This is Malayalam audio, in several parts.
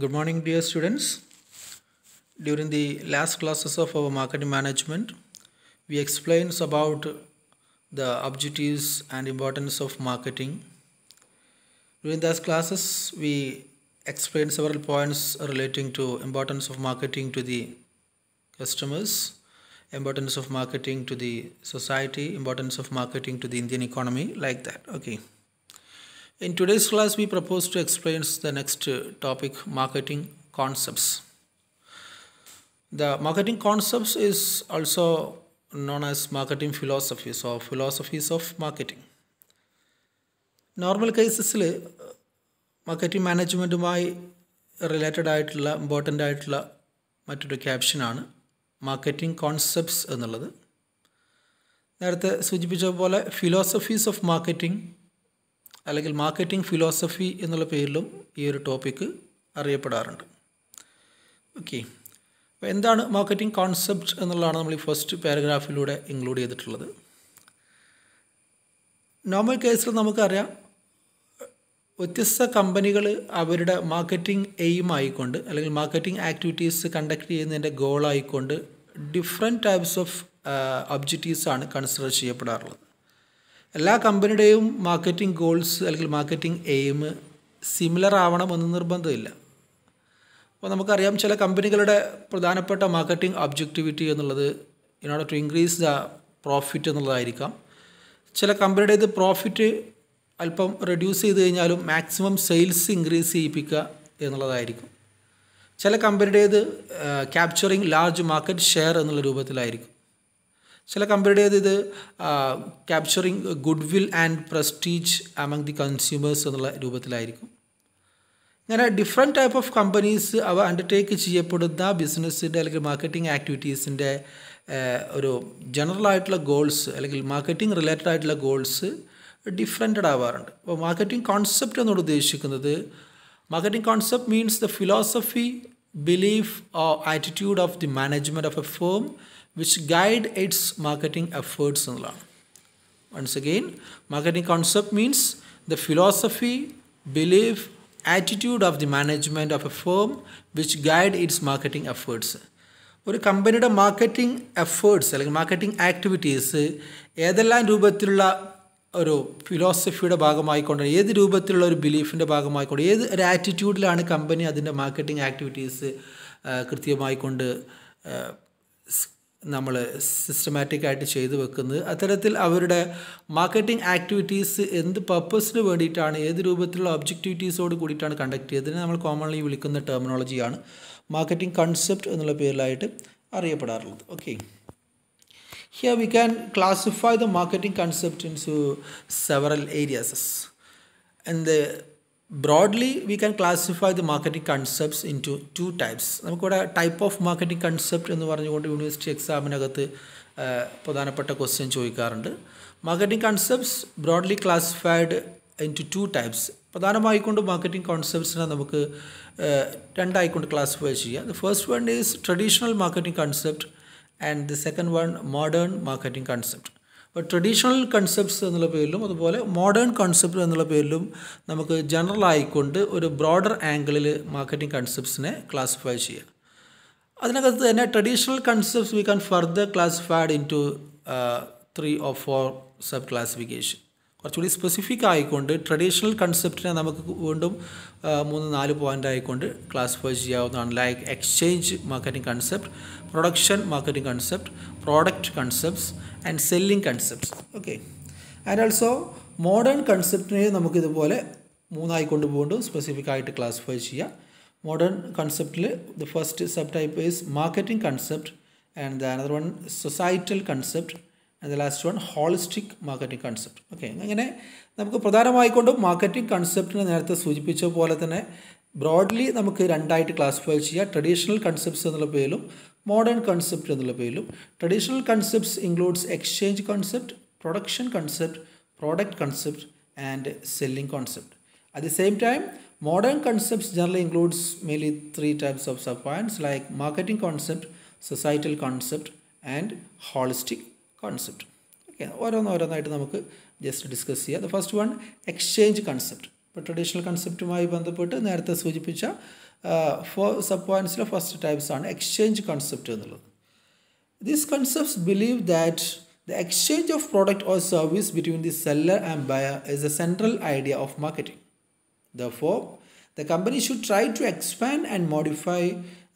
Good morning, dear students. During the last classes of our marketing management, we explained about the objectives and importance of marketing. During those classes, we explained several points relating to importance of marketing to the customers, importance of marketing to the society, importance of marketing to the Indian economy, like that. Okay. In today's class, we propose to explain the next topic, marketing concepts. The marketing concepts is also known as marketing philosophies or philosophies of marketing. Normal കേസസിൽ മാർക്കറ്റിംഗ് മാനേജ്മെൻറ്റുമായി റിലേറ്റഡ് ആയിട്ടുള്ള ഇമ്പോർട്ടൻ്റ് ആയിട്ടുള്ള മറ്റൊരു ക്യാപ്ഷനാണ് മാർക്കറ്റിംഗ് കോൺസെപ്റ്റ്സ് എന്നുള്ളത്. നേരത്തെ സൂചിപ്പിച്ച പോലെ ഫിലോസഫീസ് ഓഫ് മാർക്കറ്റിംഗ് അല്ലെങ്കിൽ മാർക്കറ്റിംഗ് ഫിലോസഫി എന്നുള്ള പേരിലും ഈ ഒരു ടോപ്പിക്ക് അറിയപ്പെടാറുണ്ട്. ഓക്കെ, അപ്പോൾ എന്താണ് മാർക്കറ്റിംഗ് കോൺസെപ്റ്റ് എന്നുള്ളതാണ് നമ്മൾ ഈ ഫസ്റ്റ് പാരഗ്രാഫിലൂടെ ഇൻക്ലൂഡ് ചെയ്തിട്ടുള്ളത്. നോർമൽ കേസിൽ നമുക്കറിയാം, വ്യത്യസ്ത കമ്പനികൾ അവരുടെ മാർക്കറ്റിംഗ് എയിം ആയിക്കൊണ്ട് അല്ലെങ്കിൽ മാർക്കറ്റിംഗ് ആക്ടിവിറ്റീസ് കണ്ടക്ട് ചെയ്യുന്നതിൻ്റെ ഗോളായിക്കൊണ്ട് ഡിഫറെൻറ്റ് ടൈപ്സ് ഓഫ് ഒബ്ജക്റ്റീവ്സാണ് കൺസിഡർ ചെയ്യപ്പെടാറുള്ളത്. എല്ലാ കമ്പനിയുടെയും മാർക്കറ്റിംഗ് ഗോൾസ് അല്ലെങ്കിൽ മാർക്കറ്റിംഗ് എയിം സിമിലർ ആവണമെന്ന് നിർബന്ധമില്ല. അപ്പോൾ നമുക്കറിയാം, ചില കമ്പനികളുടെ പ്രധാനപ്പെട്ട മാർക്കറ്റിംഗ് ഒബ്ജക്റ്റിവിറ്റി എന്നുള്ളത് in order to increase the profit എന്നുള്ളതായിരിക്കാം. ചില കമ്പനിയുടേത് പ്രോഫിറ്റ് അല്പം റെഡ്യൂസ് ചെയ്ത് കഴിഞ്ഞാലും മാക്സിമം സെയിൽസ് ഇൻക്രീസ് ചെയ്യിപ്പിക്കുക എന്നുള്ളതായിരിക്കും. ചില കമ്പനിയുടേത് ക്യാപ്ചറിങ് ലാർജ് മാർക്കറ്റ് ഷെയർ എന്നുള്ള രൂപത്തിലായിരിക്കും. ചില കമ്പനിയുടേത് ഇത് capturing good will and prestige among the consumers എന്നുള്ള രൂപത്തിലായിരിക്കും. ഇങ്ങനെ ഡിഫറെൻറ്റ് ടൈപ്പ് ഓഫ് കമ്പനീസ് അവ അണ്ടർടേക്ക് ചെയ്യപ്പെടുന്ന ബിസിനസ്സിൻ്റെ അല്ലെങ്കിൽ മാർക്കറ്റിംഗ് ആക്ടിവിറ്റീസിൻ്റെ ഒരു ജനറൽ ആയിട്ടുള്ള ഗോൾസ് അല്ലെങ്കിൽ മാർക്കറ്റിംഗ് റിലേറ്റഡ് ആയിട്ടുള്ള ഗോൾസ് ഡിഫറെൻറ്റഡ് ആവാറുണ്ട്. അപ്പോൾ മാർക്കറ്റിംഗ് കോൺസെപ്റ്റ് എന്നോട് ഉദ്ദേശിക്കുന്നത്, marketing concept means the philosophy, belief or attitude of the management of a firm which guide its marketing efforts എന്നുള്ളതാണ്. Once again, marketing concept means the philosophy, belief, attitude of the management of a firm which guide its marketing efforts. ഒരു കമ്പനിയുടെ മാർക്കറ്റിംഗ് എഫേർട്സ് അല്ലെങ്കിൽ മാർക്കറ്റിംഗ് ആക്ടിവിറ്റീസ് ഏതെല്ലാം രൂപത്തിലുള്ള ഒരു ഫിലോസഫിയുടെ ഭാഗമായിക്കൊണ്ട്, ഏത് രൂപത്തിലുള്ള ഒരു ബിലീഫിൻ്റെ ഭാഗമായിക്കൊണ്ട്, ഏത് ഒരു ആറ്റിറ്റ്യൂഡിലാണ് കമ്പനി അതിൻ്റെ മാർക്കറ്റിംഗ് ആക്ടിവിറ്റീസ് കൃത്യമായിക്കൊണ്ട് നമ്മൾ സിസ്റ്റമാറ്റിക്കായിട്ട് ചെയ്തു വെക്കുന്നത്, അത്തരത്തിൽ അവരുടെ മാർക്കറ്റിംഗ് ആക്ടിവിറ്റീസ് എന്ത് പർപ്പസിന് വേണ്ടിയിട്ടാണ്, ഏത് രൂപത്തിലുള്ള ഒബ്ജക്റ്റിവിറ്റീസോട് കൂടിയിട്ടാണ് കണ്ടക്ട് ചെയ്തതിന് നമ്മൾ കോമൺലി വിളിക്കുന്ന ടെർമിനോളജിയാണ് മാർക്കറ്റിംഗ് കൺസെപ്റ്റ് എന്നുള്ള പേരിലായിട്ട് അറിയപ്പെടാറുള്ളത്. Okay, here we can classify the marketing concept into several areas. And broadly we can classify the marketing concepts into two types. നമുക്കിവിടെ ടൈപ്പ് ഓഫ് മാർക്കറ്റിംഗ് കൺസെപ്റ്റ് എന്ന് പറഞ്ഞുകൊണ്ട് യൂണിവേഴ്സിറ്റി എക്സാമിനകത്ത് പ്രധാനപ്പെട്ട ക്വസ്റ്റ്യൻ ചോദിക്കാറുണ്ട്. Marketing concepts broadly classified into two types. പ്രധാനമായിക്കൊണ്ട് മാർക്കറ്റിംഗ് കോൺസെപ്റ്റ്സിനെ നമുക്ക് രണ്ടായിക്കൊണ്ട് ക്ലാസിഫൈ ചെയ്യാം. The first one is traditional marketing concept and the second one modern marketing concept. അപ്പോൾ ട്രഡീഷണൽ കൺസെപ്റ്റ്സ് എന്നുള്ള പേരിലും അതുപോലെ മോഡേൺ കൺസെപ്റ്റ് എന്നുള്ള പേരിലും നമുക്ക് ജനറൽ ആയിക്കൊണ്ട് ഒരു ബ്രോഡർ ആംഗിളിൽ മാർക്കറ്റിംഗ് കൺസെപ്റ്റ്സിനെ ക്ലാസിഫൈ ചെയ്യാം. അതിനകത്ത് തന്നെ traditional concepts we can further classified into 3 or 4 sub classification. കുറച്ചുകൂടി സ്പെസിഫിക് ആയിക്കൊണ്ട് ട്രഡീഷണൽ കൺസെപ്റ്റിനെ നമുക്ക് വീണ്ടും 3-4 പോയിൻ്റ് ആയിക്കൊണ്ട് ക്ലാസിഫൈ ചെയ്യാവുന്നതാണ്. Like exchange marketing concept, production marketing concept, product concepts and selling concepts. Okay, and also modern കൺസെപ്റ്റിനെ നമുക്കിതുപോലെ 3 ആയിക്കൊണ്ട് വീണ്ടും സ്പെസിഫിക് ആയിട്ട് ക്ലാസിഫൈ ചെയ്യാം. മോഡേൺ കൺസെപ്റ്റിൽ the first sub type is marketing concept and the another one societal concept and the last one holistic marketing concept. Okay, അങ്ങനെ നമുക്ക് പ്രധാനമായിക്കൊണ്ടും മാർക്കറ്റിംഗ് കൺസെപ്റ്റിനെ നേരത്തെ സൂചിപ്പിച്ച പോലെ തന്നെ ബ്രോഡ്ലി നമുക്ക് രണ്ടായിട്ട് ക്ലാസിഫൈ ചെയ്യാം. ട്രഡീഷണൽ കൺസെപ്റ്റ്സ് എന്നുള്ള പേരിലും മോഡേൺ കൺസെപ്റ്റ് എന്നുള്ള പേരിലും. Traditional concepts includes exchange concept, production concept, product concept and selling concept. At the same time, modern concepts generally includes mainly 3 types of sub-points like marketing concept, societal concept and holistic concept. Okay, ഓരോന്നായിട്ട് നമുക്ക് ജസ്റ്റ് ഡിസ്കസ് ചെയ്യാം. The first one exchange concept. ഇപ്പോൾ ട്രഡീഷണൽ കൺസെപ്റ്റുമായി ബന്ധപ്പെട്ട് നേരത്തെ സൂചിപ്പിച്ച സബ് പോയിൻറ്റ്സിലെ ഫസ്റ്റ് ടൈപ്സ് ആണ് എക്സ്ചേഞ്ച് കൺസെപ്റ്റ് എന്നുള്ളത്. These concepts believe that the exchange of product or service between the seller and buyer is a central idea of marketing. Therefore, the company should try to expand and modify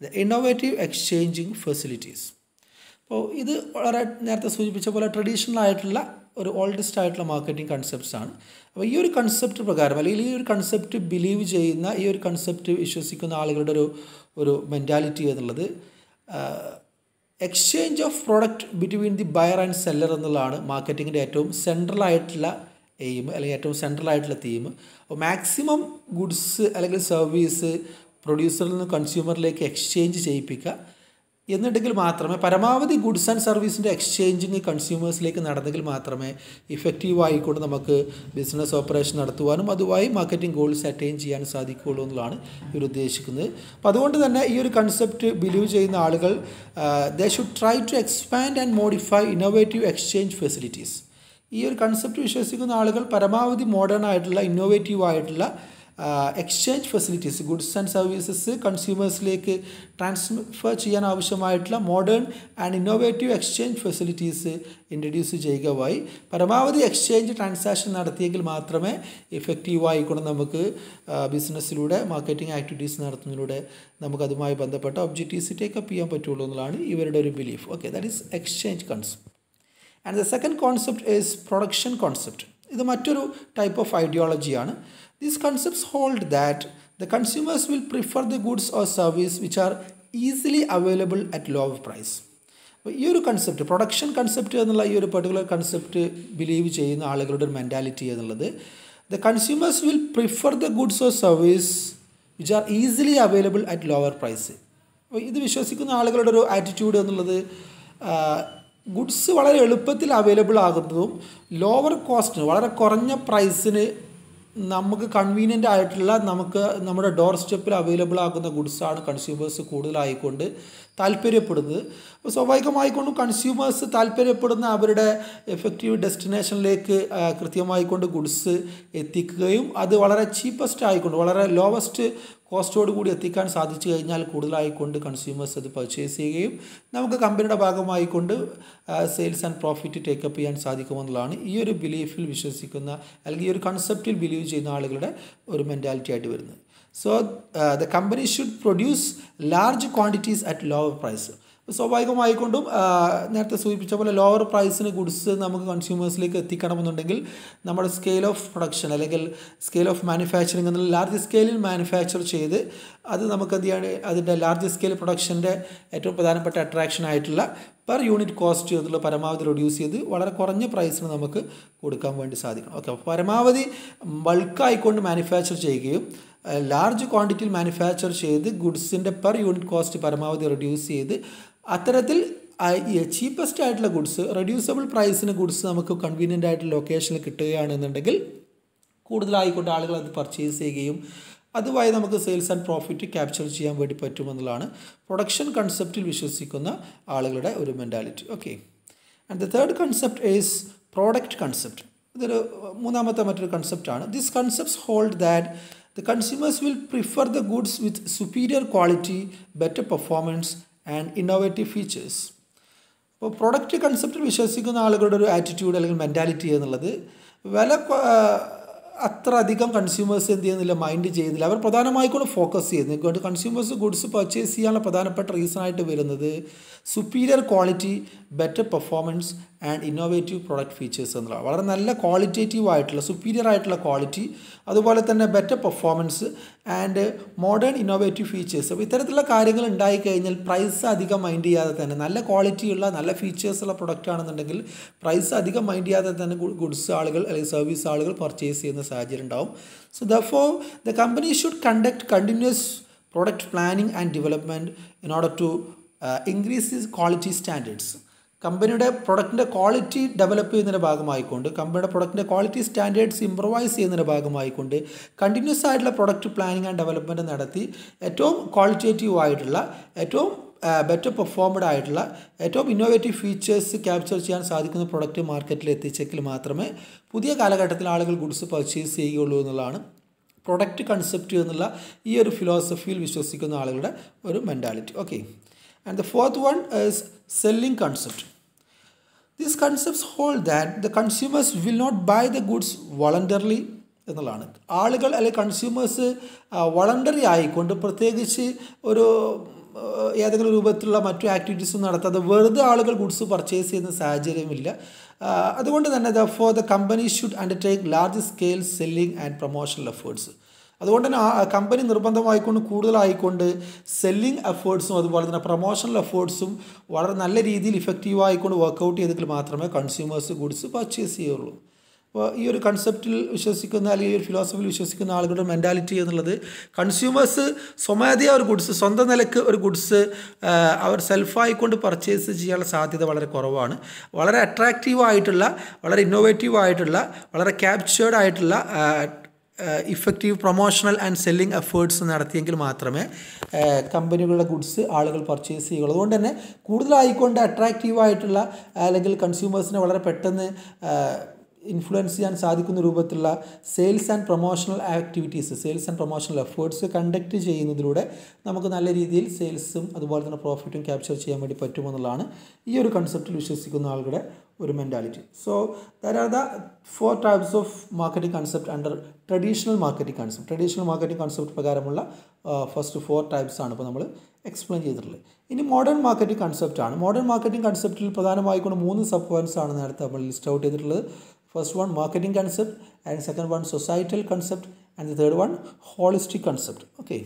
the innovative exchanging facilities. അപ്പോൾ ഇത് വളരെ നേരത്തെ സൂചിപ്പിച്ച പോലെ ട്രഡീഷണൽ ആയിട്ടുള്ള ഒരു ഓൾഡസ്റ്റ് ആയിട്ടുള്ള മാർക്കറ്റിംഗ് കൺസെപ്റ്റ്സ് ആണ്. അപ്പോൾ ഈ ഒരു കൺസെപ്റ്റ് പ്രകാരം അല്ലെങ്കിൽ ഈ ഒരു കൺസെപ്റ്റ് ബിലീവ് ചെയ്യുന്ന ഈ ഒരു കൺസെപ്റ്റ് വിശ്വസിക്കുന്ന ആളുകളുടെ ഒരു മെൻറ്റാലിറ്റി എന്നുള്ളത് exchange of product between the buyer and seller എന്നുള്ളതാണ് മാർക്കറ്റിങ്ങിൻ്റെ ഏറ്റവും സെൻട്രൽ ആയിട്ടുള്ള എയിം അല്ലെങ്കിൽ ഏറ്റവും സെൻട്രൽ ആയിട്ടുള്ള തീം. അപ്പോൾ മാക്സിമം ഗുഡ്സ് അല്ലെങ്കിൽ സർവീസ് പ്രൊഡ്യൂസറിൽ നിന്ന് കൺസ്യൂമറിലേക്ക് എക്സ്ചേഞ്ച് ചെയ്യിപ്പിക്കുക എന്നുണ്ടെങ്കിൽ മാത്രമേ പരമാവധി ഗുഡ്സ് ആൻഡ് സർവീസിൻ്റെ എക്സ്ചേഞ്ചിങ് കൺസ്യൂമേഴ്സിലേക്ക് നടന്നെങ്കിൽ മാത്രമേ ഇഫക്റ്റീവ് ആയിക്കൊണ്ട് നമുക്ക് ബിസിനസ് ഓപ്പറേഷൻ നടത്തുവാനും അതുമായി മാർക്കറ്റിംഗ് ഗോൾസ് അറ്റൈൻ ചെയ്യാൻ സാധിക്കുകയുള്ളൂ എന്നുള്ളതാണ് ഇവർ ഉദ്ദേശിക്കുന്നത്. അപ്പോൾ അതുകൊണ്ട് തന്നെ ഈ ഒരു കൺസെപ്റ്റ് ബിലീവ് ചെയ്യുന്ന ആളുകൾ they should try to expand and modify innovative exchange facilities. ഈ ഒരു കൺസെപ്റ്റ് വിശ്വസിക്കുന്ന ആളുകൾ പരമാവധി മോഡേൺ ആയിട്ടുള്ള ഇന്നോവേറ്റീവ് ആയിട്ടുള്ള exchange facilities goods and services കൺസ്യൂമേഴ്സിലേക്ക് ട്രാൻസ്ഫർ ചെയ്യാൻ ആവശ്യമായിട്ടുള്ള modern and innovative exchange facilities introduce ചെയ്യുക വഴി പരമാവധി എക്സ്ചേഞ്ച് ട്രാൻസാക്ഷൻ നടത്തിയെങ്കിൽ മാത്രമേ ഇഫക്റ്റീവായിക്കൊണ്ട് നമുക്ക് ബിസിനസ്സിലൂടെ മാർക്കറ്റിംഗ് ആക്ടിവിറ്റീസ് നടത്തുന്നതിലൂടെ നമുക്കതുമായി ബന്ധപ്പെട്ട ഒബ്ജക്റ്റീവ്സ് ടേക്കപ്പ് ചെയ്യാൻ പറ്റുള്ളൂ എന്നുള്ളതാണ് ഇവരുടെ ഒരു belief. Okay, that is exchange concept. And the second concept is production concept. ഇത് മറ്റൊരു ടൈപ്പ് ഓഫ് ഐഡിയോളജിയാണ്. These concepts hold that the consumers will prefer the goods or service which are easily available at lower price. അപ്പോൾ ഈ ഒരു കൺസെപ്റ്റ് പ്രൊഡക്ഷൻ കൺസെപ്റ്റ് എന്നുള്ള ഈ ഒരു പെർട്ടിക്കുലർ കൺസെപ്റ്റ് ബിലീവ് ചെയ്യുന്ന ആളുകളുടെ ഒരു മെൻറ്റാലിറ്റി എന്നുള്ളത് the consumers will prefer the goods or service which are easily available at lower price. അപ്പോൾ ഇത് വിശ്വസിക്കുന്ന ആളുകളുടെ ഒരു ആറ്റിറ്റ്യൂഡ് എന്നുള്ളത് ഗുഡ്സ് വളരെ എളുപ്പത്തിൽ അവൈലബിൾ ആകുന്നതും ലോവർ കോസ്റ്റിന് വളരെ കുറഞ്ഞ പ്രൈസിന് നമുക്ക് കൺവീനിയൻ്റ് ആയിട്ടുള്ള നമുക്ക് നമ്മുടെ ഡോർ സ്റ്റെപ്പിൽ അവൈലബിൾ ആകുന്ന ഗുഡ്സാണ് കൺസ്യൂമേഴ്സ് കൂടുതലായിക്കൊണ്ട് താല്പര്യപ്പെടുന്നത്. അപ്പോൾ സ്വാഭാവികമായിക്കൊണ്ടും കൺസ്യൂമേഴ്സ് താല്പര്യപ്പെടുന്ന അവരുടെ എഫക്റ്റീവ് ഡെസ്റ്റിനേഷനിലേക്ക് കൃത്യമായിക്കൊണ്ട് ഗുഡ്സ് എത്തിക്കുകയും അത് വളരെ ചീപ്പസ്റ്റ് ആയിക്കൊണ്ട് വളരെ ലോവസ്റ്റ് കോസ്റ്റോട് കൂടി എത്തിക്കാൻ സാധിച്ചു കഴിഞ്ഞാൽ കൂടുതലായിക്കൊണ്ട് കൺസ്യൂമേഴ്സ് അത് പർച്ചേസ് ചെയ്യുകയും നമുക്ക് കമ്പനിയുടെ ഭാഗമായിക്കൊണ്ട് സെയിൽസ് ആൻഡ് പ്രോഫിറ്റ് ടേക്കപ്പ് ചെയ്യാൻ സാധിക്കുമെന്നുള്ളതാണ് ഈ ഒരു ബിലീഫിൽ വിശ്വസിക്കുന്ന അല്ലെങ്കിൽ ഈ ഒരു കൺസെപ്റ്റിൽ ബിലീവ് ചെയ്യുന്ന ആളുകളുടെ ഒരു മെൻറ്റാലിറ്റി ആയിട്ട് വരുന്നത്. So the company should produce large quantities at lower price. സ്വാഭാവികമായിക്കൊണ്ടും നേരത്തെ സൂചിപ്പിച്ച പോലെ ലോവർ പ്രൈസിന് ഗുഡ്സ് നമുക്ക് കൺസ്യൂമേഴ്സിലേക്ക് എത്തിക്കണമെന്നുണ്ടെങ്കിൽ നമ്മുടെ സ്കെയിൽ ഓഫ് പ്രൊഡക്ഷൻ അല്ലെങ്കിൽ സ്കെയിൽ ഓഫ് മാനുഫാക്ചറിങ് എന്നുള്ള ലാർജ് സ്കെയിലിൽ മാനുഫാക്ചർ ചെയ്ത് അത് നമുക്ക് എന്ത് ചെയ്യാണ് അതിൻ്റെ ലാർജ് സ്കെയിൽ പ്രൊഡക്ഷൻ്റെ ഏറ്റവും പ്രധാനപ്പെട്ട അട്രാക്ഷൻ ആയിട്ടുള്ള പെർ യൂണിറ്റ് കോസ്റ്റ് എന്നുള്ള പരമാവധി റെഡ്യൂസ് ചെയ്ത് വളരെ കുറഞ്ഞ പ്രൈസിന് നമുക്ക് കൊടുക്കാൻ വേണ്ടി സാധിക്കണം. ഓക്കെ, അപ്പോൾ പരമാവധി ബൾക്കായിക്കൊണ്ട് മാനുഫാക്ചർ ചെയ്യുകയും ലാർജ് ക്വാണ്ടിറ്റിയിൽ മാനുഫാക്ചർ ചെയ്ത് ഗുഡ്സിൻ്റെ പെർ യൂണിറ്റ് കോസ്റ്റ് പരമാവധി റെഡ്യൂസ് ചെയ്ത് അത്തരത്തിൽ ചീപ്പസ്റ്റ് ആയിട്ടുള്ള ഗുഡ്സ് റെഡ്യൂസബിൾ പ്രൈസിന് ഗുഡ്സ് നമുക്ക് കൺവീനിയൻ്റ് ആയിട്ടുള്ള ലൊക്കേഷനിൽ കിട്ടുകയാണെന്നുണ്ടെങ്കിൽ കൂടുതലായിക്കൊണ്ട് ആളുകൾ അത് പർച്ചേസ് ചെയ്യുകയും അതുവഴി നമുക്ക് സെയിൽസ് ആൻഡ് പ്രോഫിറ്റ് ക്യാപ്ചർ ചെയ്യാൻ വേണ്ടി പറ്റുമെന്നുള്ളതാണ് പ്രൊഡക്ഷൻ കൺസെപ്റ്റിൽ വിശ്വസിക്കുന്ന ആളുകളുടെ ഒരു mentality. Okay, and the third concept is product concept. ഇതൊരു മൂന്നാമത്തെ മറ്റൊരു കൺസെപ്റ്റാണ്. This concepts hold that the consumers will prefer the goods with superior quality, better performance and innovative features. അപ്പോൾ പ്രൊഡക്റ്റ് കൺസെപ്റ്റിൽ വിശ്വസിക്കുന്ന ആളുകളുടെ ഒരു ആറ്റിറ്റ്യൂഡ് അല്ലെങ്കിൽ മെൻറ്റാലിറ്റി എന്നുള്ളത് വില അത്ര അധികം കൺസ്യൂമേഴ്സ് എന്ത് ചെയ്യുന്നില്ല, മൈൻഡ് ചെയ്യുന്നില്ല. അവർ പ്രധാനമായിക്കൊണ്ട് ഫോക്കസ് ചെയ്യുന്നത് കൺസ്യൂമേഴ്സ് ഗുഡ്സ് പർച്ചേസ് ചെയ്യാനുള്ള പ്രധാനപ്പെട്ട റീസൺ ആയിട്ട് വരുന്നത് superior quality, better performance and innovative product features എന്നുള്ളതാണ്. വളരെ നല്ല ക്വാളിറ്റേറ്റീവ് ആയിട്ടുള്ള സുപ്പീരിയർ ആയിട്ടുള്ള ക്വാളിറ്റി, അതുപോലെ തന്നെ better performance and modern innovative features. അപ്പോൾ ഇത്തരത്തിലുള്ള കാര്യങ്ങൾ ഉണ്ടായിക്കഴിഞ്ഞാൽ പ്രൈസ് അധികം മൈൻഡ് ചെയ്യാതെ തന്നെ നല്ല ക്വാളിറ്റിയുള്ള നല്ല ഫീച്ചേഴ്സുള്ള പ്രൊഡക്റ്റ് ആണെന്നുണ്ടെങ്കിൽ പ്രൈസ് അധികം മൈൻഡ് ചെയ്യാതെ തന്നെ ഗുഡ്സ് ആളുകൾ അല്ലെങ്കിൽ സർവീസ് ആളുകൾ പർച്ചേസ് ചെയ്യുന്ന സാഹചര്യം ഉണ്ടാവും. So therefore the company should conduct continuous product planning and development in order to increase quality standards. കമ്പനിയുടെ പ്രൊഡക്റ്റിൻ്റെ ക്വാളിറ്റി ഡെവലപ്പ് ചെയ്യുന്നതിൻ്റെ ഭാഗമായിക്കൊണ്ട് കമ്പനിയുടെ പ്രൊഡക്റ്റിൻ്റെ ക്വാളിറ്റി സ്റ്റാൻഡേർഡ്സ് ഇംപ്രവൈസ് ചെയ്യുന്നതിൻ്റെ ഭാഗമായിക്കൊണ്ട് കണ്ടിന്യൂസ് ആയിട്ടുള്ള പ്രൊഡക്റ്റ് പ്ലാനിങ് ആൻഡ് ഡെവലപ്മെൻറ്റ് നടത്തി ഏറ്റവും ക്വാളിറ്റേറ്റീവ് ആയിട്ടുള്ള ഏറ്റവും ബെറ്റർ പെർഫോംഡ് ആയിട്ടുള്ള ഏറ്റവും ഇന്നോവേറ്റീവ് ഫീച്ചേഴ്സ് ക്യാപ്ചർ ചെയ്യാൻ സാധിക്കുന്ന പ്രൊഡക്റ്റ് മാർക്കറ്റിൽ എത്തിച്ചെങ്കിൽ മാത്രമേ പുതിയ കാലഘട്ടത്തിൽ ആളുകൾ ഗുഡ്സ് പർച്ചേസ് ചെയ്യുകയുള്ളൂ എന്നുള്ളതാണ് പ്രൊഡക്റ്റ് കൺസെപ്റ്റ് എന്നുള്ള ഈ ഒരു ഫിലോസഫിയിൽ വിശ്വസിക്കുന്ന ആളുകളുടെ ഒരു mentality. Okay, and the fourth one is selling concept. These concepts hold that the consumers will not buy the goods voluntarily എന്നുള്ളതാണ്. ആളുകൾ അല്ലെങ്കിൽ കൺസ്യൂമേഴ്സ് വളണ്ടറി ആയിക്കൊണ്ട് പ്രത്യേകിച്ച് ഒരു ഏതെങ്കിലും രൂപത്തിലുള്ള മറ്റു ആക്ടിവിറ്റീസും നടത്താതെ വെറുതെ ആളുകൾ ഗുഡ്സ് പർച്ചേസ് ചെയ്യുന്ന സാഹചര്യമില്ല. അതുകൊണ്ട് തന്നെ for the company should undertake large scale selling and promotional efforts. അതുകൊണ്ട് തന്നെ കമ്പനി നിർബന്ധമായിക്കൊണ്ട് കൂടുതലായിക്കൊണ്ട് സെല്ലിംഗ് എഫേർട്സും അതുപോലെ തന്നെ പ്രൊമോഷണൽ എഫേർട്സും വളരെ നല്ല രീതിയിൽ ഇഫക്റ്റീവായിക്കൊണ്ട് വർക്കൗട്ട് ചെയ്തെങ്കിൽ മാത്രമേ കൺസ്യൂമേഴ്സ് ഗുഡ്സ് പർച്ചേസ് ചെയ്യുള്ളൂ. അപ്പോൾ ഈ ഒരു കൺസെപ്റ്റിൽ വിശ്വസിക്കുന്ന അല്ലെങ്കിൽ ഈ ഒരു ഫിലോസഫിയിൽ വിശ്വസിക്കുന്ന ആളുകളുടെ മെൻറ്റാലിറ്റി എന്നുള്ളത് കൺസ്യൂമേഴ്സ് സ്വമേധയാ ഒരു ഗുഡ്സ് സ്വന്തം നിലക്ക് ഒരു ഗുഡ്സ് അവർ സെൽഫായിക്കൊണ്ട് പർച്ചേസ് ചെയ്യാനുള്ള സാധ്യത വളരെ കുറവാണ്. വളരെ അട്രാക്റ്റീവായിട്ടുള്ള, വളരെ ഇന്നോവേറ്റീവായിട്ടുള്ള, വളരെ ക്യാപ്ചേർഡ് ആയിട്ടുള്ള effective promotional and selling efforts നടത്തിയെങ്കിൽ മാത്രമേ കമ്പനികളുടെ ഗുഡ്സ് ആളുകൾ പർച്ചേസ് ചെയ്യുള്ളൂ. അതുകൊണ്ട് തന്നെ കൂടുതലായിക്കൊണ്ട് അട്രാക്റ്റീവായിട്ടുള്ള അല്ലെങ്കിൽ കൺസ്യൂമേഴ്സിനെ വളരെ പെട്ടെന്ന് ഇൻഫ്ലുവൻസ് ചെയ്യാൻ സാധിക്കുന്ന രൂപത്തിലുള്ള sales and promotional activities, sales and promotional efforts conduct ചെയ്യുന്നതിലൂടെ നമുക്ക് നല്ല രീതിയിൽ സെയിൽസും അതുപോലെ തന്നെ പ്രോഫിറ്റും ക്യാപ്ചർ ചെയ്യാൻ വേണ്ടി പറ്റുമെന്നുള്ളതാണ് ഈ ഒരു കൺസെപ്റ്റിൽ വിശ്വസിക്കുന്ന ആളുകളുടെ ഒരു mentality. So there are the 4 types of marketing concept under traditional marketing concept. Traditional marketing concept പ്രകാരമുള്ള ഫസ്റ്റ് 4 ടൈപ്സ് ആണ് ഇപ്പോൾ നമ്മൾ എക്സ്പ്ലെയിൻ ചെയ്തിട്ടുള്ളത്. ഇനി മോഡേൺ മാർക്കറ്റിംഗ് കൺസെപ്റ്റ് ആണ്. മോഡേൺ മാർക്കറ്റിംഗ് കൺസെപ്റ്റിൽ പ്രധാനമായിക്കൊണ്ട് 3 സബ് പോയിൻറ്റ്സ് ആണ് നേരത്തെ നമ്മൾ ലിസ്റ്റ് ഔട്ട് ചെയ്തിട്ടുള്ളത്. First one marketing concept, and second one societal concept, and the third one holistic concept. Okay.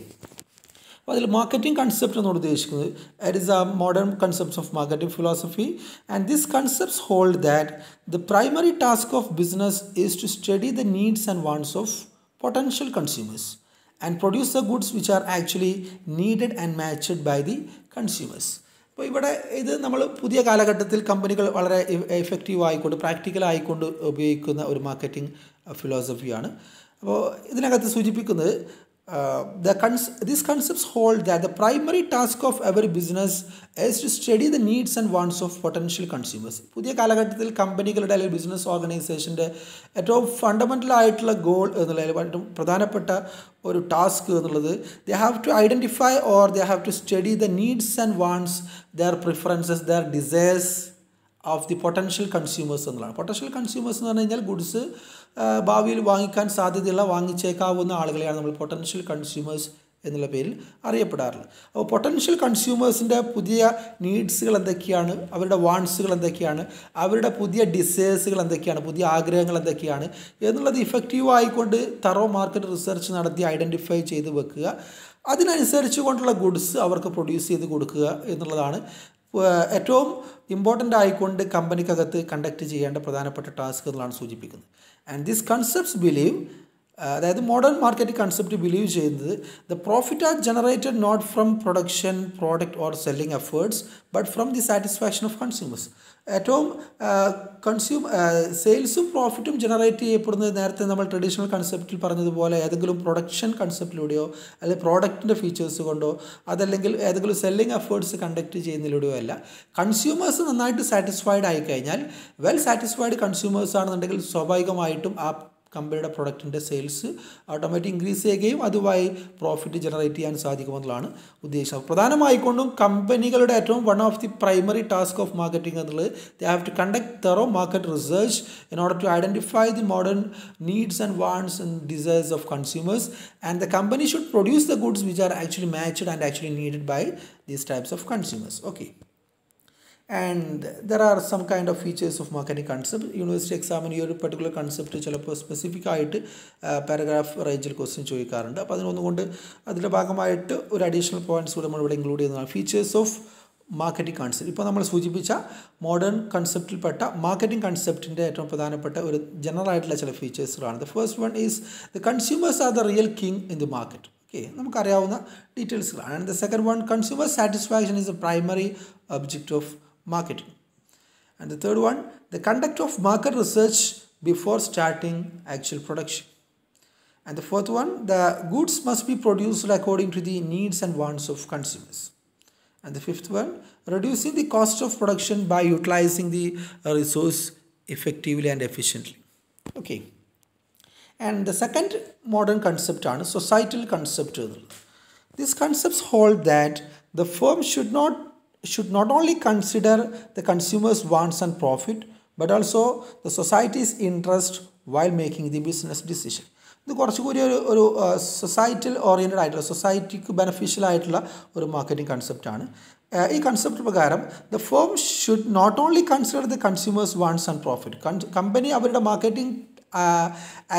അപ്പോൾ അതിൽ മാർക്കറ്റിംഗ് കൺസെപ്റ്റ് എന്നാണ് ഉദ്ദേശിക്കുന്നത്. It is a modern concepts of marketing philosophy and this concepts hold that the primary task of business is to study the needs and wants of potential consumers and produce the goods which are actually needed and matched by the consumers. അപ്പോൾ ഇവിടെ ഇത് നമ്മൾ പുതിയ കാലഘട്ടത്തിൽ കമ്പനികൾ വളരെ എഫക്റ്റീവ് ആയിക്കൊണ്ട് പ്രാക്ടിക്കൽ ആയിക്കൊണ്ട് ഉപയോഗിക്കുന്ന ഒരു മാർക്കറ്റിംഗ് ഫിലോസഫിയാണ്. അപ്പോൾ ഇതിനകത്ത് സൂചിപ്പിക്കുന്നത് these concepts hold that the primary task of every business is to study the needs and wants of potential consumers. പുതിയ കാലഘട്ടത്തിൽ കമ്പനികളുടെ അല്ലെങ്കിൽ ബിസിനസ് ഓർഗനൈസേഷൻ്റെ ഏറ്റവും ഫണ്ടമെൻ്റൽ ആയിട്ടുള്ള ഗോൾ എന്നുള്ളത് ഏറ്റവും പ്രധാനപ്പെട്ട ഒരു ടാസ്ക് എന്നുള്ളത് they have to identify or they have to study the needs and wants, their preferences, their desires of the potential consumers എന്നുള്ളതാണ്. പൊട്ടൻഷ്യൽ കൺസ്യൂമേഴ്സ് എന്ന് പറഞ്ഞു കഴിഞ്ഞാൽ ഗുഡ്സ് ഭാവിയിൽ വാങ്ങിക്കാൻ സാധ്യതയുള്ള വാങ്ങിച്ചേക്കാവുന്ന ആളുകളെയാണ് നമ്മൾ പൊട്ടൻഷ്യൽ കൺസ്യൂമേഴ്സ് എന്നുള്ള പേരിൽ അറിയപ്പെടാറുള്ളത്. അപ്പോൾ പൊട്ടൻഷ്യൽ കൺസ്യൂമേഴ്സിൻ്റെ പുതിയ നീഡ്സുകൾ എന്തൊക്കെയാണ്, അവരുടെ വാണ്ട്സുകൾ എന്തൊക്കെയാണ്, അവരുടെ പുതിയ ഡിസയേഴ്സുകൾ എന്തൊക്കെയാണ്, പുതിയ ആഗ്രഹങ്ങൾ എന്തൊക്കെയാണ് എന്നുള്ളത് ഇഫക്റ്റീവ് ആയിക്കൊണ്ട് തറോ മാർക്കറ്റ് റിസർച്ച് നടത്തി ഐഡൻറ്റിഫൈ ചെയ്ത് വെക്കുക. അതിനനുസരിച്ച് കൊണ്ടുള്ള ഗുഡ്സ് അവർക്ക് പ്രൊഡ്യൂസ് ചെയ്ത് കൊടുക്കുക എന്നുള്ളതാണ് ഏറ്റവും ഇമ്പോർട്ടൻ്റ് ആയിക്കൊണ്ട് കമ്പനിക്കകത്ത് കണ്ടക്ട് ചെയ്യേണ്ട പ്രധാനപ്പെട്ട ടാസ്ക് എന്നുള്ളതാണ് സൂചിപ്പിക്കുന്നത്. ആൻഡ് ദിസ് കൺസെപ്റ്റ്സ് ബിലീവ്, അതായത് മോഡേൺ മാർക്കറ്റിംഗ് കൺസെപ്റ്റ് ബിലീവ് ചെയ്യുന്നത് the profit are generated not from production, product or selling efforts but from the satisfaction of consumers. ഏറ്റവും സെയിൽസും പ്രോഫിറ്റും ജനറേറ്റ് ചെയ്യപ്പെടുന്നത് നേരത്തെ നമ്മൾ ട്രഡീഷണൽ കൺസെപ്റ്റിൽ പറഞ്ഞതുപോലെ ഏതെങ്കിലും പ്രൊഡക്ഷൻ കൺസെപ്റ്റിലൂടെയോ അല്ലെങ്കിൽ പ്രോഡക്റ്റിൻ്റെ ഫീച്ചേഴ്സ് കൊണ്ടോ അതല്ലെങ്കിൽ ഏതെങ്കിലും സെല്ലിംഗ് എഫേർട്സ് കണ്ടക്ട് ചെയ്യുന്നതിലൂടെയോ അല്ല. കൺസ്യൂമേഴ്സ് നന്നായിട്ട് സാറ്റിസ്ഫൈഡ് ആയിക്കഴിഞ്ഞാൽ, വെൽ സാറ്റിസ്ഫൈഡ് കൺസ്യൂമേഴ്സ് ആണെന്നുണ്ടെങ്കിൽ സ്വാഭാവികമായിട്ടും ആ കമ്പനിയുടെ പ്രൊഡക്റ്റിൻ്റെ സെയിൽസ് ഓട്ടോമാറ്റിക് ഇൻക്രീസ് ചെയ്യുകയും അതുമായി പ്രോഫിറ്റ് ജനറേറ്റ് ചെയ്യാൻ സാധിക്കുമെന്നുള്ളതാണ് ഉദ്ദേശം. പ്രധാനമായിക്കൊണ്ടും കമ്പനികളുടെ ഏറ്റവും one of the primary task of marketing എന്നുള്ളത് they have to conduct thorough market research in order to identify the modern needs and wants and desires of consumers and the company should produce the goods which are actually matched and actually needed by these types of consumers. Okay. And there are some kind of features of marketing concept. University എക്സാമിന് ഈ ഒരു പെർട്ടിക്കുലർ കൺസെപ്റ്റ് ചിലപ്പോൾ സ്പെസിഫിക് ആയിട്ട് പാരഗ്രാഫ് റേഞ്ചിൽ ക്വസ്റ്റ്യൻ ചോദിക്കാറുണ്ട്. അപ്പോൾ അതിനൊന്നുകൊണ്ട് അതിൻ്റെ ഭാഗമായിട്ട് ഒരു അഡീഷണൽ പോയിൻറ്റ്സ് കൂടെ നമ്മളിവിടെ ഇൻക്ലൂഡ് ചെയ്യുന്നതാണ്. Features of marketing concept. ഇപ്പോൾ നമ്മൾ സൂചിപ്പിച്ച മോഡേൺ കൺസെപ്റ്റിൽപ്പെട്ട മാർക്കറ്റിംഗ് കൺസെപ്റ്റിൻ്റെ ഏറ്റവും പ്രധാനപ്പെട്ട ഒരു ജനറൽ ആയിട്ടുള്ള ചില ഫീച്ചേഴ്സുകളാണ്. The first one is the consumers are the real king in the market. Okay, നമുക്കറിയാവുന്ന ഡീറ്റെയിൽസുകളാണ്. And the second one, consumer satisfaction is the primary object of marketing. And the third one, the conduct of market research before starting actual production. And the fourth one, the goods must be produced according to the needs and wants of consumers. And the fifth one, reducing the cost of production by utilizing the resource effectively and efficiently. Okay. And the second modern concept ആണ് societal concept എന്നുള്ളത്. These concepts hold that the firm should not only consider the consumer's wants and profit but also the society's interest while making the business decision. ഇത് കുറച്ചുകൂടി ഒരു സൊസൈറ്റൽ ഓറിയൻറ്റഡ് ആയിട്ടുള്ള സൊസൈറ്റിക്ക് ബെനഫിഷ്യൽ ആയിട്ടുള്ള ഒരു മാർക്കറ്റിംഗ് കൺസെപ്റ്റാണ്. ഈ കൺസെപ്റ്റ് പ്രകാരം the firm should not only consider the consumers wants and profit. Company അവരുടെ മാർക്കറ്റിംഗ്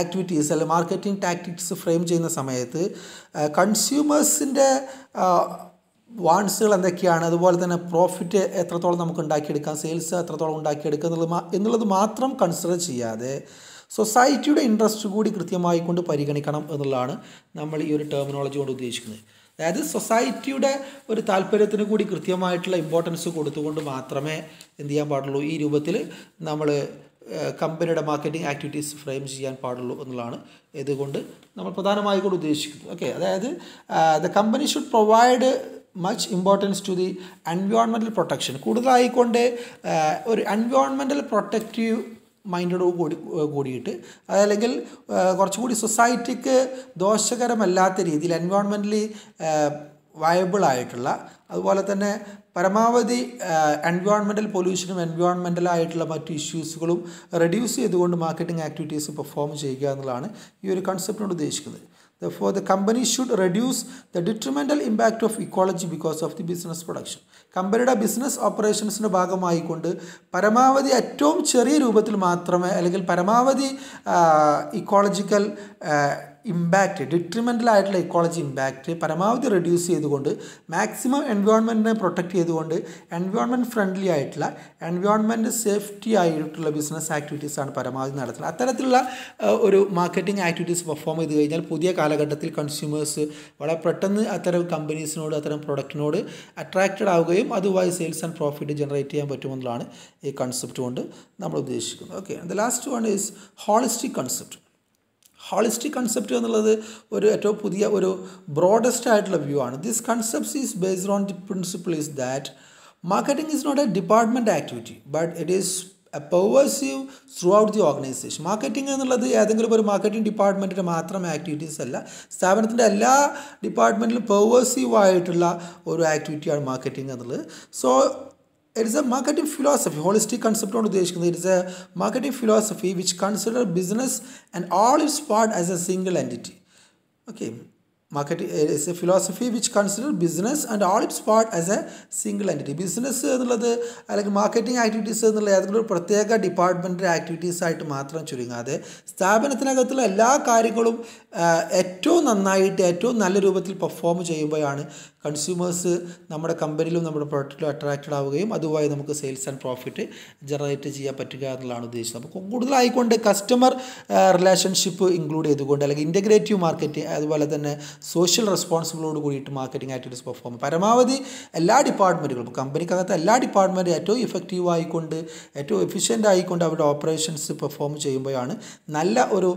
ആക്ടിവിറ്റീസ് അല്ലെങ്കിൽ മാർക്കറ്റിംഗ് ടാക്ടിക്സ് ഫ്രെയിം ചെയ്യുന്ന സമയത്ത് കൺസ്യൂമേഴ്സിൻ്റെ വാണ്ട്സുകൾ എന്തൊക്കെയാണ്, അതുപോലെ തന്നെ പ്രോഫിറ്റ് എത്രത്തോളം നമുക്ക് ഉണ്ടാക്കിയെടുക്കാം, സെയിൽസ് എത്രത്തോളം ഉണ്ടാക്കിയെടുക്കുക എന്നുള്ളത് മാത്രം കൺസിഡർ ചെയ്യാതെ സൊസൈറ്റിയുടെ ഇൻട്രസ്റ്റ് കൂടി കൃത്യമായി കൊണ്ട് പരിഗണിക്കണം എന്നുള്ളതാണ് നമ്മൾ ഈ ഒരു ടെർമിനോളജി കൊണ്ട് ഉദ്ദേശിക്കുന്നത്. അതായത് സൊസൈറ്റിയുടെ ഒരു താല്പര്യത്തിന് കൂടി കൃത്യമായിട്ടുള്ള ഇമ്പോർട്ടൻസ് കൊടുത്തുകൊണ്ട് മാത്രമേ എന്ത് ചെയ്യാൻ പാടുള്ളൂ, ഈ രൂപത്തിൽ നമ്മൾ കമ്പനിയുടെ മാർക്കറ്റിംഗ് ആക്ടിവിറ്റീസ് ഫ്രെയിം ചെയ്യാൻ പാടുള്ളൂ എന്നുള്ളതാണ് ഇതുകൊണ്ട് നമ്മൾ പ്രധാനമായി കൂടി ഉദ്ദേശിക്കുന്നത്. ഓക്കെ, അതായത് the company should provide much importance to the environmental protection. കൂടുതലായിക്കൊണ്ട് ഒരു എൻവയോൺമെൻറ്റൽ പ്രൊട്ടക്റ്റീവ് മൈൻഡോട് കൂടിയിട്ട് അതല്ലെങ്കിൽ കുറച്ചുകൂടി സൊസൈറ്റിക്ക് ദോഷകരമല്ലാത്ത രീതിയിൽ എൻവയോൺമെൻ്റലി വയബിൾ ആയിട്ടുള്ള, അതുപോലെ തന്നെ പരമാവധി എൻവയോൺമെൻറ്റൽ പൊല്യൂഷനും എൻവയോൺമെൻ്റലായിട്ടുള്ള മറ്റു ഇഷ്യൂസുകളും റെഡ്യൂസ് ചെയ്തുകൊണ്ട് മാർക്കറ്റിംഗ് ആക്ടിവിറ്റീസ് പെർഫോം ചെയ്യുക എന്നുള്ളതാണ് ഈ ഒരു കൺസെപ്റ്റിനോട് ഉദ്ദേശിക്കുന്നത്. Therefore, the company should reduce the detrimental impact of ecology because of the business production. കമ്പനിയുടെ ബിസിനസ് ഓപ്പറേഷൻസിൻ്റെ ഭാഗമായിക്കൊണ്ട് പരമാവധി ഏറ്റവും ചെറിയ രൂപത്തിൽ മാത്രമേ അല്ലെങ്കിൽ പരമാവധി ഇക്കോളജിക്കൽ ഇമ്പാക്റ്റ്, ഡിട്രിമെൻ്റൽ ആയിട്ടുള്ള ഇക്കോളജി ഇമ്പാക്റ്റ് പരമാവധി റെഡ്യൂസ് ചെയ്തുകൊണ്ട് മാക്സിമം എൻവയോൺമെൻറ്റിനെ പ്രൊട്ടക്റ്റ് ചെയ്തുകൊണ്ട് എൻവയോൺമെൻറ്റ് ഫ്രണ്ട്ലി ആയിട്ടുള്ള എൻവയോൺമെൻറ്റ് സേഫ്റ്റി ആയിട്ടുള്ള ബിസിനസ് ആക്ടിവിറ്റീസാണ് പരമാവധി നടത്തുന്നത്. അത്തരത്തിലുള്ള ഒരു മാർക്കറ്റിംഗ് ആക്ടിവിറ്റീസ് പെർഫോം ചെയ്ത് കഴിഞ്ഞാൽ പുതിയ കാലഘട്ടത്തിൽ കൺസ്യൂമേഴ്സ് വളരെ പെട്ടെന്ന് അത്തരം കമ്പനീസിനോട് അത്തരം പ്രൊഡക്റ്റിനോട് അട്രാക്റ്റഡ് ആവുകയും അതുമായി സെയിൽസ് ആൻഡ് പ്രോഫിറ്റ് ജനറേറ്റ് ചെയ്യാൻ പറ്റുമെന്നുള്ളതാണ് ഈ കൺസെപ്റ്റ് കൊണ്ട് നമ്മൾ ഉദ്ദേശിക്കുന്നത്. Okay, the last one is holistic concept. Holistic concept എന്നുള്ളത് ഒരു ഏറ്റവും പുതിയ ഒരു ബ്രോഡസ്റ്റ് ആയിട്ടുള്ള വ്യൂ ആണ്. This concept is based on the principle is that marketing is not a department activity but it is a pervasive throughout the organisation. Marketing എന്നുള്ളത് ഏതെങ്കിലും ഒരു മാർക്കറ്റിംഗ് ഡിപ്പാർട്ട്മെൻറ്റിൻ്റെ മാത്രം ആക്ടിവിറ്റീസ് അല്ല, സ്ഥാപനത്തിൻ്റെ എല്ലാ ഡിപ്പാർട്ട്മെൻറ്റിലും പെർവേസീവ് ആയിട്ടുള്ള ഒരു ആക്ടിവിറ്റിയാണ് മാർക്കറ്റിംഗ് എന്നുള്ളത്. So it is a marketing philosophy. Holistic concept on ഉദ്ദേശിക്കുന്നത് it is a marketing philosophy which consider business and all its part as a single entity. Okay, marketing is a philosophy which consider business and all its part as a single entity. Business എന്നുള്ളത് അല്ലെങ്കിൽ മാർക്കറ്റിംഗ് ആക്ടിവിറ്റീസ് എന്നുള്ള ഏതെങ്കിലും ഒരു പ്രത്യേക ഡിപ്പാർട്ട്മെൻറ്റ് ആക്ടിവിറ്റീസ് ആയിട്ട് മാത്രം ചുരുങ്ങാതെ സ്ഥാപനത്തിനകത്തുള്ള എല്ലാ കാര്യങ്ങളും ഏറ്റവും നന്നായിട്ട് ഏറ്റവും നല്ല രൂപത്തിൽ പെർഫോം ചെയ്യുമ്പോഴാണ് കൺസ്യൂമേഴ്സ് നമ്മുടെ കമ്പനിയിലും നമ്മുടെ പ്രൊഡക്റ്റിലും അട്രാക്റ്റഡ് ആവുകയും അതുവഴി നമുക്ക് സെയിൽസ് ആൻഡ് പ്രോഫിറ്റ് ജനറേറ്റ് ചെയ്യാൻ പറ്റുക എന്നുള്ളതാണ് ഉദ്ദേശിച്ചത്. അപ്പോൾ കൂടുതലായിക്കൊണ്ട് കസ്റ്റമർ റിലേഷൻഷിപ്പ് ഇൻക്ലൂഡ് ചെയ്തുകൊണ്ട് അല്ലെങ്കിൽ ഇൻ്റഗ്രേറ്റീവ് മാർക്കറ്റിംഗ് അതുപോലെ തന്നെ സോഷ്യൽ റെസ്പോൺസിബിളോട് കൂടിയിട്ട് മാർക്കറ്റിംഗ് ആക്ടിവിറ്റീസ് പെർഫോം പരമാവധി എല്ലാ ഡിപ്പാർട്ട്മെൻറ്റുകളും കമ്പനിക്കകത്ത് എല്ലാ ഡിപ്പാർട്ട്മെൻറ്റും ഏറ്റവും ഇഫക്റ്റീവ് ആയിക്കൊണ്ട് ഏറ്റവും എഫിഷ്യൻ്റ് ആയിക്കൊണ്ട് അവരുടെ ഓപ്പറേഷൻസ് പെർഫോം ചെയ്യുമ്പോഴാണ് നല്ല ഒരു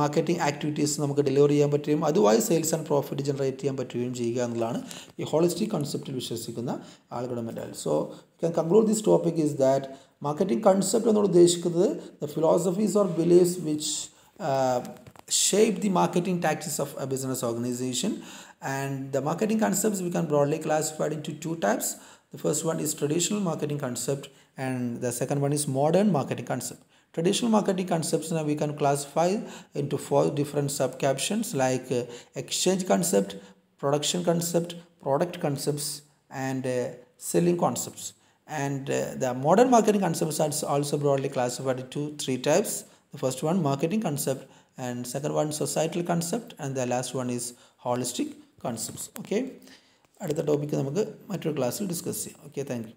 മാർക്കറ്റിംഗ് ആക്ടിവിറ്റീസ് നമുക്ക് ഡെലിവർ ചെയ്യാൻ പറ്റുകയും അതുവഴി സെയിൽസ് ആൻഡ് പ്രോഫിറ്റ് ജനറേറ്റ് ചെയ്യാൻ പറ്റുകയും ചെയ്യുക എന്നുള്ളതാണ് ഈ ഹോളിസ്റ്റിക് കൺസെപ്റ്റിൽ വിശ്വസിക്കുന്ന ആളുകളുടെ mentality. So you can conclude this topic is that marketing concept എന്നോട് ഉദ്ദേശിക്കുന്നത് the philosophies or beliefs which shape the marketing tactics of a business organization. And the marketing concepts we can broadly classify into two types. The first one is traditional marketing concept and the second one is modern marketing concept. Traditional marketing concepts now we can classify into 4 different subcaptions like exchange concept, production concept, product concepts and selling concepts. And the modern marketing concepts are also broadly classified into 3 types. The first one marketing concept and second one societal concept and the last one is holistic concepts. Okay, അടുത്ത ടോപ്പിക്ക് നമുക്ക് മറ്റൊരു ക്ലാസ്സിൽ ഡിസ്കസ് ചെയ്യാം. Okay, thank you.